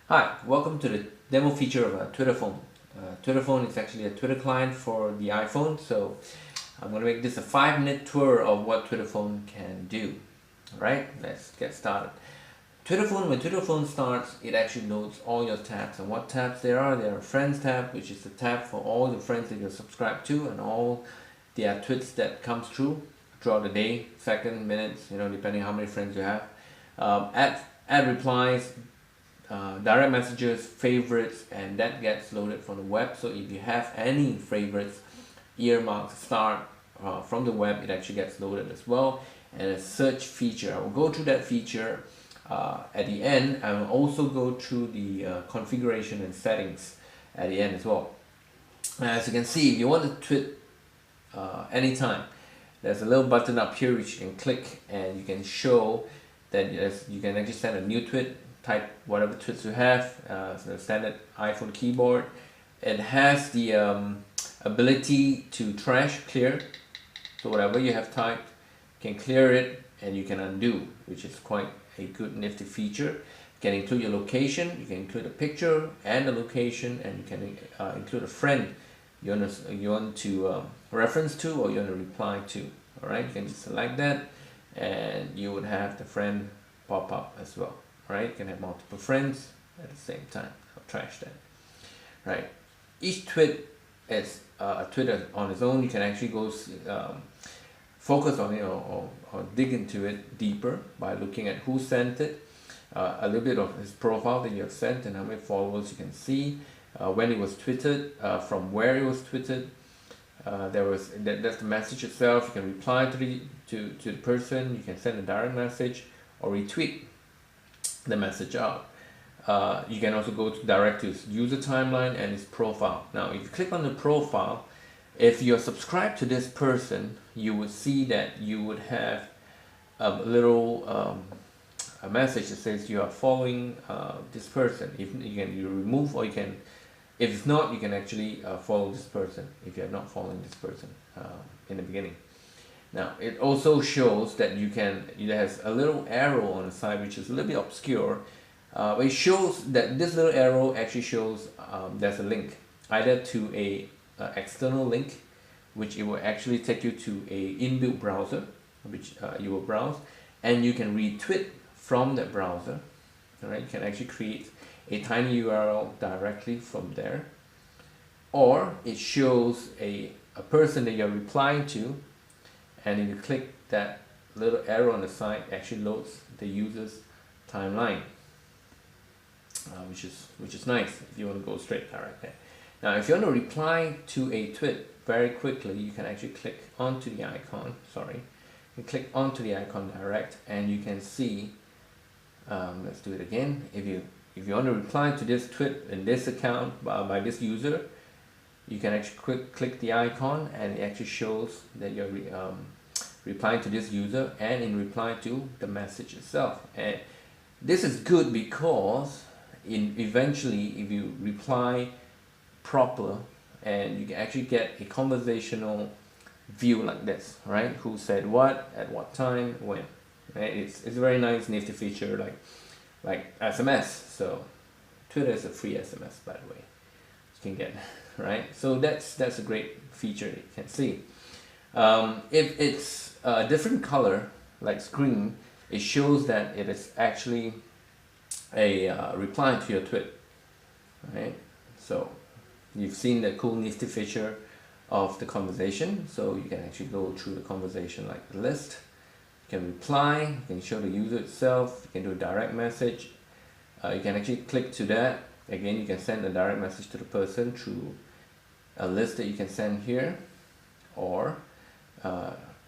Hi, welcome to the demo feature of a Twitter phone. Twitter phone is actually a Twitter client for the iPhone, so I'm going to make this a 5-minute tour of what Twitter phone can do. Alright, let's get started. When Twitter phone starts, it actually loads all your tabs. And what tabs there are Friends tab, which is the tab for all the friends that you're subscribed to and all the tweets that comes through throughout the day, seconds, minutes, depending how many friends you have. Add replies, direct messages, favorites, and that gets loaded from the web. So if you have any favorites earmarked start from the web, it actually gets loaded as well. And a search feature, I will go through that feature at the end. I will also go through the configuration and settings at the end as well. As you can see, if you want to tweet anytime, there's a little button up here which you can click and you can show that you can actually send a new tweet. Type whatever tweets you have, the standard iPhone keyboard. It has the ability to trash clear, so whatever you have typed, you can clear it and you can undo, which is quite a good nifty feature. You can include your location, you can include a picture and a location, and you can include a friend you want to reference to or you want to reply to. Alright, you can just select that and you would have the friend pop up as well. Right, you can have multiple friends at the same time. I'll trash that. Right, each tweet is a tweet on its own. You can actually go focus on it or dig into it deeper by looking at who sent it, a little bit of his profile that you have sent and how many followers you can see, when it was tweeted, from where it was tweeted. That's the message itself. You can reply to the person. You can send a direct message or retweet the message out. You can also go direct to his user timeline and his profile. Now if you click on the profile, if you're subscribed to this person, you would see that you would have a little a message that says you are following this person. If you remove, or you can, if it's not, you can actually follow this person if you're not following this person in the beginning. Now it also shows that it has a little arrow on the side which is a little bit obscure, but it shows that this little arrow actually shows there's a link either to a external link, which it will actually take you to a inbuilt browser which you will browse, and you can retweet from that browser. Alright, you can actually create a tiny URL directly from there, or it shows a person that you're replying to. And if you click that little arrow on the side, it actually loads the user's timeline, which is nice if you want to go straight direct there. Now if you want to reply to a tweet very quickly, you can actually click onto the icon. You click onto the icon direct, and you can see. Let's do it again. If you want to reply to this tweet in this account by this user, you can actually click the icon, and it actually shows that you're replying to this user and in reply to the message itself. And this is good because eventually if you reply proper, and you can actually get a conversational view like this, right? Who said what at what time when, right? It's a very nice nifty feature, like SMS. So Twitter is a free SMS, by the way, you can get, right? So that's a great feature you can see. If it's a different color like screen, it shows that it is actually a reply to your tweet, right? So you've seen the cool nifty feature of the conversation, so you can actually go through the conversation like the list. You can reply, you can show the user itself, you can do a direct message, you can actually click to that. Again, you can send a direct message to the person through a list that you can send here, or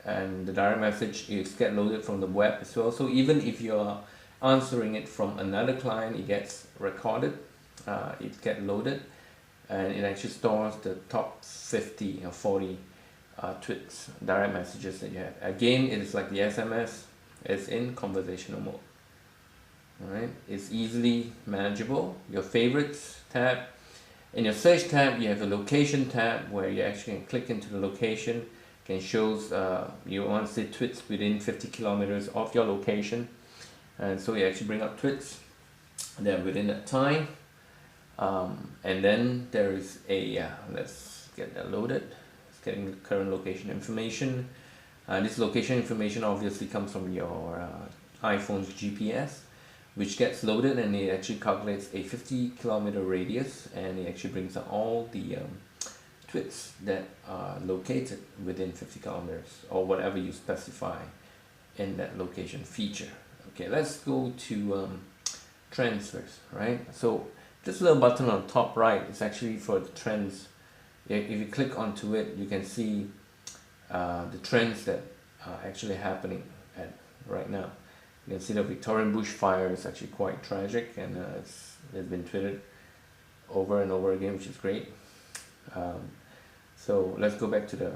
and the direct message is get loaded from the web as well. So even if you're answering it from another client, it gets recorded, it gets loaded, and it actually stores the top 50 or 40 tweets, direct messages that you have. Again, it is like the SMS, it's in conversational mode. Alright, it's easily manageable. Your favorites tab. In your search tab, you have a location tab where you actually can click into the location. Can shows you want to see tweets within 50 kilometers of your location, and so you actually bring up tweets. then within that time. And then there is a let's get that loaded. It's getting the current location information. This location information obviously comes from your iPhone's GPS, which gets loaded, and it actually calculates a 50-kilometer radius, and it actually brings up all the twits that are located within 50 kilometers, or whatever you specify in that location feature. Okay, let's go to trends first, right? So this little button on top right is actually for the trends. If you click onto it, you can see the trends that are actually happening at right now. You can see the Victorian bushfire is actually quite tragic, and it's been tweeted over and over again, which is great. So let's go back to the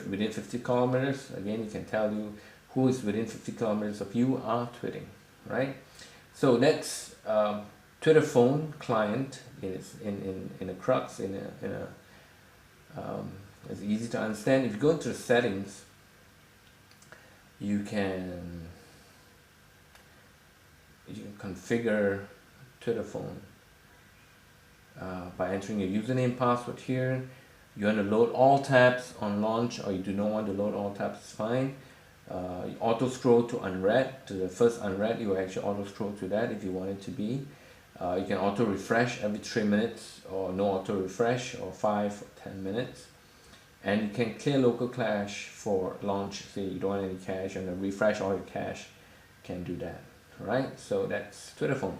within 50 kilometers. Again, you can tell you who is within 50 kilometers of you are tweeting, right? So that's Twitter phone client in a crux, it's easy to understand. If you go into the settings, you can configure Twitter phone by entering your username, password here. You want to load all tabs on launch, or you do not want to load all tabs, it's fine. Auto scroll to unread, to the first unread, you will actually auto scroll to that if you want it to be. You can auto refresh every 3 minutes, or no auto refresh, or 5 or 10 minutes. And you can clear local cache for launch. Say you don't want any cache, and refresh all your cache, you can do that. Alright, so that's Twitter phone.